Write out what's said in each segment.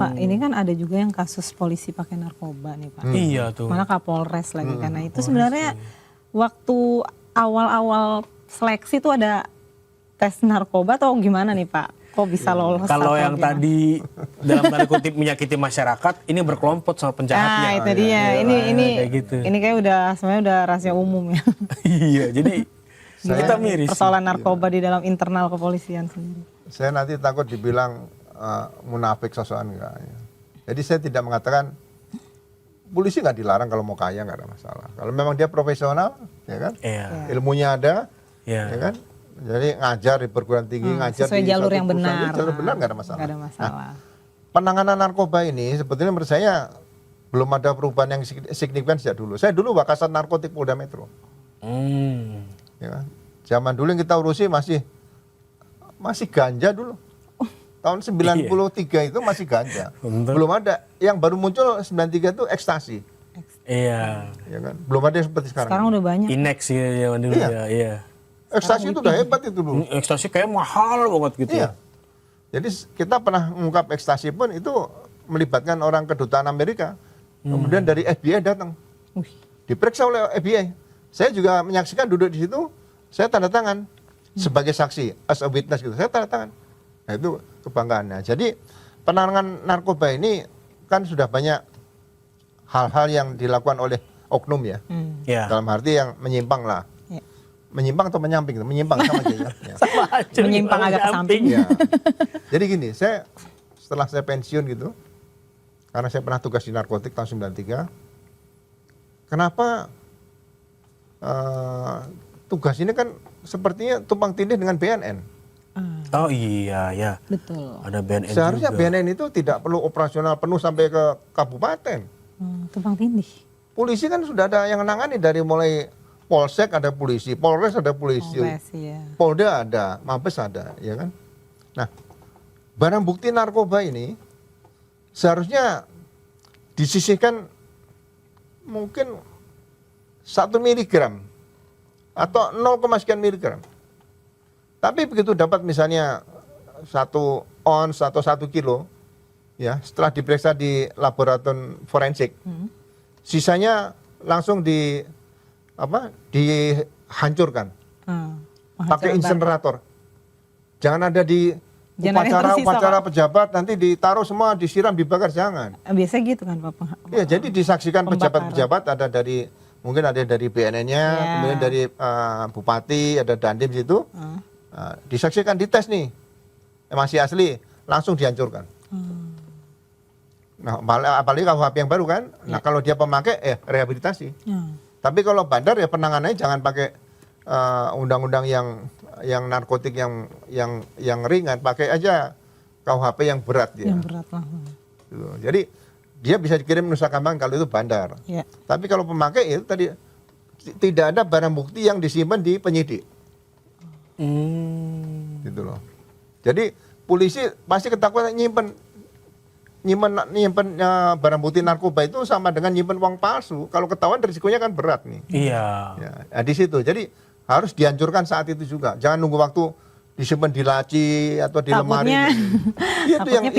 Pak, ini kan ada juga yang kasus polisi pakai narkoba nih Pak. Iya tuh. Malah Kapolres lagi karena itu sebenarnya waktu awal-awal seleksi tuh ada tes narkoba atau gimana nih Pak? Kok bisa lolos? Kalau atau yang gimana? tadi dalam tanda kutip menyakiti masyarakat, ini berkelompok sama penjahatnya. Itu dia. Ini kayak gitu. ini kayak sebenarnya udah rahasia umum ya. Iya, jadi kita miris. Persoalan narkoba di dalam internal kepolisian sendiri. Saya nanti takut dibilang munafik sosokan enggak. Ya. Jadi saya tidak mengatakan polisi nggak dilarang kalau mau kaya nggak ada masalah. Kalau memang dia profesional, ya kan, Iya. ilmunya ada, Iya. ya kan. Jadi ngajar di perguruan tinggi, ngajar sesuai di jalur suatu yang perusahaan, benar. jalur benar nggak ada masalah. Nggak ada masalah. Nah, penanganan narkoba ini sebetulnya menurut saya belum ada perubahan yang signifikan sejak dulu. Saya dulu Wakasat Narkotik Polda Metro. Ya kan? Zaman dulu yang kita urusi masih ganja dulu. Tahun 93 itu masih ganja. Bener. Belum ada. Yang baru muncul 93 itu ekstasi. Iya. Ya kan? Belum ada yang seperti sekarang. Sekarang udah banyak. Inex ya dulu Iya. ya. Iya. Ekstasi itu udah hebat itu dulu. Ekstasi kayak mahal banget gitu. Iya. Jadi kita pernah mengungkap ekstasi pun itu melibatkan orang kedutaan Amerika. Kemudian dari FBI datang. Diperiksa oleh FBI. Saya juga menyaksikan duduk di situ. Saya tanda tangan sebagai saksi, as a witness gitu. Saya tanda tangan. Nah itu kebanggaannya. Jadi penanganan narkoba ini kan sudah banyak hal-hal yang dilakukan oleh oknum ya. Iya. Dalam arti yang menyimpang lah. Ya. Menyimpang atau menyamping? Menyimpang sama aja ya. Ya. Sama aja. Menyimpang agak ke samping. Ya. Jadi gini, setelah saya pensiun gitu, karena saya pernah tugas di narkotik tahun 93, kenapa tugas ini kan sepertinya tumpang tindih dengan BNN. Oh iya ya. Betul. Ada BNN Seharusnya juga. BNN itu tidak perlu operasional penuh sampai ke kabupaten. Tumpang tindih. Polisi kan sudah ada yang menangani dari mulai Polsek ada polisi, Polres ada polisi, Polres, ya. Polda ada, Mabes ada, ya kan? Nah, barang bukti narkoba ini seharusnya disisihkan mungkin 1 miligram atau 0, sekian miligram. Tapi begitu dapat misalnya 1 ons atau 1 kilo, ya setelah diperiksa di laboratorium forensik, sisanya langsung dihancurkan pakai insenerator. Jangan ada di upacara pejabat nanti ditaruh semua disiram dibakar, jangan. Biasanya gitu kan Pak. Ya, jadi disaksikan pejabat-pejabat, ada dari mungkin ada dari BNN-nya, kemudian dari bupati, ada dandim situ. Disaksikan, dites nih. Masih asli, langsung dihancurkan. Nah, apalagi KUHP yang baru kan. Nah, kalau dia pemakai rehabilitasi. Tapi kalau bandar ya penanganannya jangan pakai undang-undang yang narkotik yang ringan, pakai aja KUHP yang berat ya. Yang berat lah. Gitu. Jadi dia bisa dikirim Nusa Kambangan kalau itu bandar. Ya. Tapi kalau pemakai itu tadi tidak ada barang bukti yang disimpan di penyidik. Gitu loh. Jadi polisi pasti ketakutan nyimpen barang bukti narkoba itu sama dengan nyimpen uang palsu. Kalau ketahuan risikonya kan berat nih. Iya. Ya, di situ. Jadi harus dihancurkan saat itu juga. Jangan nunggu waktu disimpan di laci atau di lemari. Itu yang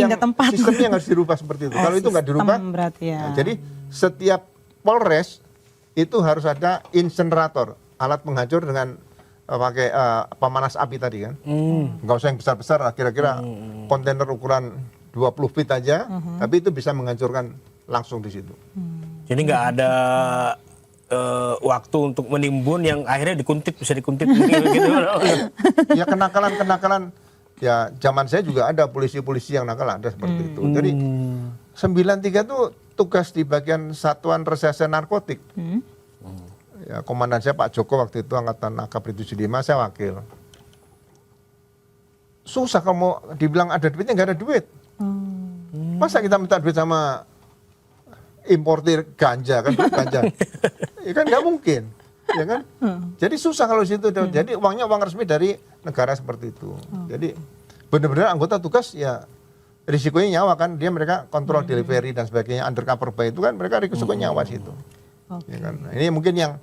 sistemnya yang harus dirubah seperti itu. Kalau itu nggak dirubah, ya. nah, jadi setiap Polres itu harus ada insenerator, alat penghancur dengan pakai pemanas api tadi kan. Nggak usah yang besar-besar, kira-kira kontainer ukuran 20 feet aja, tapi itu bisa menghancurkan langsung di situ. Jadi nggak ada waktu untuk menimbun yang akhirnya bisa dikuntit gitu. Ya kenakalan ya zaman saya juga ada polisi-polisi yang nakal, ada seperti itu. Jadi 93 tuh tugas di bagian Satuan Reserse Narkotik. Ya, komandan saya Pak Joko waktu itu angkatan AKP 75, saya wakil. Susah kalau mau dibilang ada duitnya, nggak ada duit. Masa kita minta duit sama importir ganja kan, ganja? Ya kan nggak mungkin, ya kan? Jadi susah kalau situ. Jadi uangnya uang resmi dari negara seperti itu. Jadi benar-benar anggota tugas ya risikonya nyawa kan. Mereka kontrol delivery dan sebagainya, undercover buy itu kan mereka risikonya nyawa situ. Ya kan? Nah, ini mungkin yang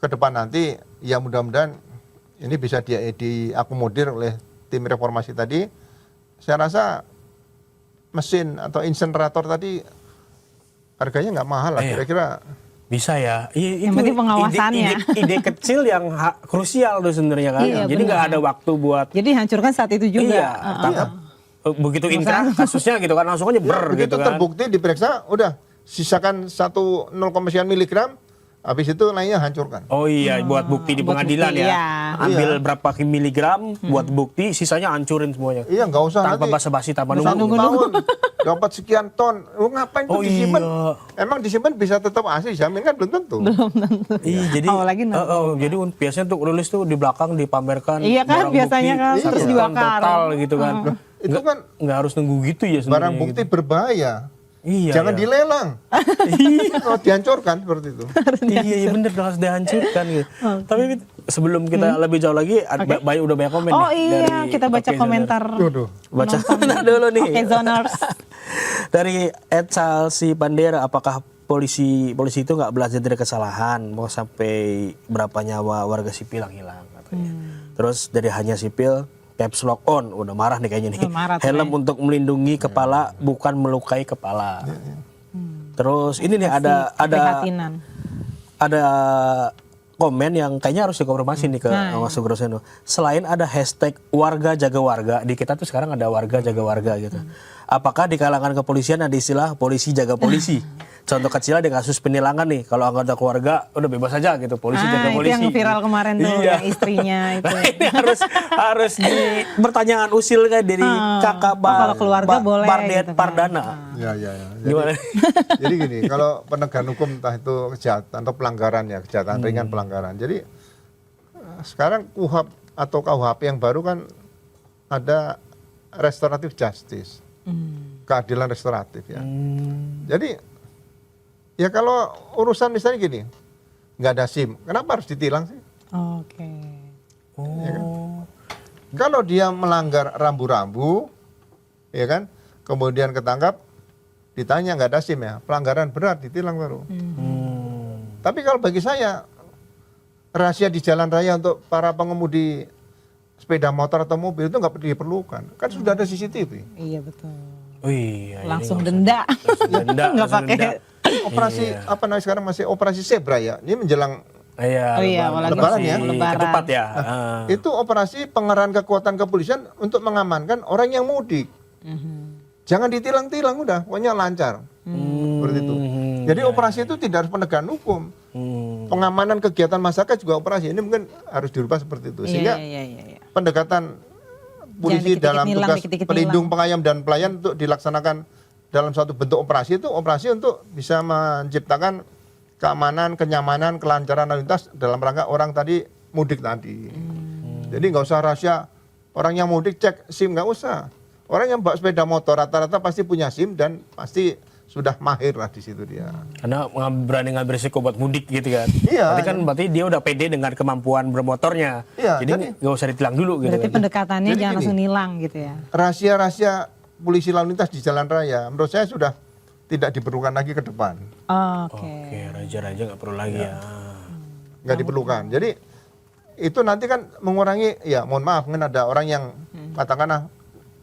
ke depan nanti ya mudah-mudahan ini bisa diakomodir oleh tim reformasi tadi. Saya rasa mesin atau insenerator tadi harganya nggak mahal lah, Iya. kira-kira. Bisa ya. Yang penting pengawasannya. Ide kecil yang krusial tuh sebenarnya kan. Iya, Jadi nggak ada waktu buat. Jadi hancurkan saat itu juga. Iya. Tangkap. Begitu inkrah kasusnya gitu kan langsung aja ber Begitu gitu kan. terbukti diperiksa, udah sisakan 0, sekian miligram, habis itu lainnya hancurkan. Oh iya, buat bukti di buat pengadilan bukti, ya. iya. Ambil berapa miligram buat bukti, sisanya hancurin semuanya. Iya, nggak usah Tanpa nanti basa-basi, tanpa satu nunggu. tahun dapat sekian ton. Lu ngapain tuh Oh disimpan? iya. Emang disimpan bisa tetap asli jamin kan belum tentu. Iya, jadi Apalagi jadi biasanya tuh rilis tuh di belakang dipamerkan. Iya kan, barang biasanya bukti, kan, satu terus ton dibakar. total gitu kan. Itu kan Nggak harus nunggu gitu ya sebenarnya. barang bukti berbahaya. Iya. Jangan iya. dilelang. Kalau dihancurkan seperti itu. Iya bener harus dihancurkan gitu. Tapi sebelum kita lebih jauh lagi, udah banyak komen Oh nih iya, kita baca Oke, komentar. Waduh. Baca dulu nih. Oke, Zoners. Dari Ed Salsi Pandera, apakah polisi itu nggak belajar dari kesalahan, mau sampai berapa nyawa warga sipil yang hilang katanya. Terus dari Hanya Sipil, caps lock on, udah marah nih kayaknya nih. Marah tuh, Helm untuk melindungi kepala, bukan melukai kepala. Terus ini nih ada Prihatinan. ada komen yang kayaknya harus dikonfirmasi nih ke Mas Sugroseno. Selain ada hashtag warga jaga warga, di kita tuh sekarang ada warga jaga warga gitu. Apakah di kalangan kepolisian ada istilah polisi jaga polisi? Contoh kecil di kasus penilangan nih, kalau anggota keluarga udah bebas aja gitu, polisi jaga Itu polisi. yang viral kemarin tuh, Iya. yang istrinya itu. Nah, ini harus di pertanyaan usil kan dari kakak kalau keluarga boleh Bardet gitu kan. Pardana. Ya. Gimana? Jadi gini, kalau penegakan hukum entah itu kejahatan atau pelanggaran ya, kejahatan ringan pelanggaran. Jadi sekarang KUHP atau KUHP yang baru kan ada restoratif justice, keadilan restoratif ya. Jadi ya kalau urusan misalnya gini, nggak ada SIM, kenapa harus ditilang sih? Oke. Kalau dia melanggar rambu-rambu, ya kan, kemudian ketangkap, ditanya nggak ada SIM ya, pelanggaran berat ditilang baru. Tapi kalau bagi saya rahasia di jalan raya untuk para pengemudi sepeda motor atau mobil itu nggak diperlukan, kan sudah ada CCTV. Iya betul. Oh iya, ini Langsung nggak denda. usah denda, Nggak langsung pakai. denda. Operasi apa namanya sekarang masih operasi zebra ya, ini menjelang Iya, Oh iya, Lebaran ya. Lebaran. Ketupat ya. itu operasi pengerahan kekuatan kepolisian untuk mengamankan orang yang mudik. Jangan ditilang-tilang udah, pokoknya lancar. Seperti itu. Jadi operasi itu tidak harus penegakan hukum. Pengamanan kegiatan masyarakat juga operasi. Ini mungkin harus dirubah seperti itu. Sehingga Iya. pendekatan polisi dikit-dikit dalam nilang, tugas dikit-dikit pelindung, nilang. pengayom dan pelayan untuk dilaksanakan dalam suatu bentuk operasi itu operasi untuk bisa menciptakan keamanan, kenyamanan, kelancaran lalu lintas dalam rangka orang tadi mudik tadi. Jadi nggak usah rahasia orang yang mudik cek SIM, nggak usah. Orang yang bawa sepeda motor rata-rata pasti punya SIM dan pasti sudah mahir lah di situ dia. Karena berani ngambil risiko buat mudik gitu kan. Iya. Berarti dia udah pede dengan kemampuan bermotornya. Iya, Jadi nggak usah ditilang dulu gitu Berarti kan. pendekatannya Jadi jangan gini. langsung nilang gitu ya. Rahasia-rahasia polisi lalu lintas di jalan raya menurut saya sudah tidak diperlukan lagi ke depan. Oke. Oke, raja-raja nggak perlu lagi ya. Nggak diperlukan. Jadi itu nanti kan mengurangi, ya mohon maaf, mungkin ada orang yang katakanlah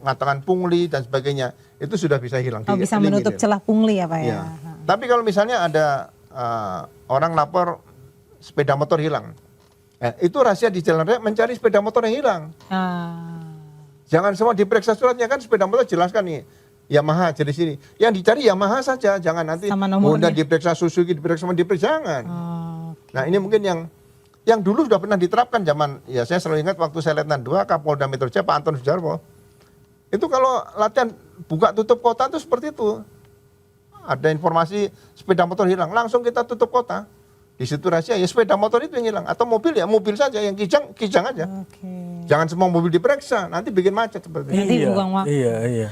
mengatakan pungli dan sebagainya, itu sudah bisa hilang. Oh, bisa menutup celah pungli ya Pak ya. Ya. Tapi kalau misalnya ada orang lapor sepeda motor hilang, itu rahasia di jalan raya mencari sepeda motor yang hilang. Jangan semua diperiksa suratnya, kan sepeda motor jelaskan nih Yamaha jenis ini. Yang dicari Yamaha saja, jangan nanti Sama nomornya. Honda diperiksa, Suzuki diperiksa, jangan. Oh, Nah ini mungkin yang dulu sudah pernah diterapkan zaman, ya saya selalu ingat waktu saya Letnan 2 Kapolda Metro Jaya Pak Anton Sujarwo. Itu kalau latihan buka tutup kota itu seperti itu. Ada informasi sepeda motor hilang, langsung kita tutup kota. Di situ rahasia, ya sepeda motor itu yang hilang. Atau mobil, ya mobil saja, yang kijang aja. Oke. Jangan semua mobil diperiksa, nanti bikin macet seperti itu. Nanti buang waktu. Iya.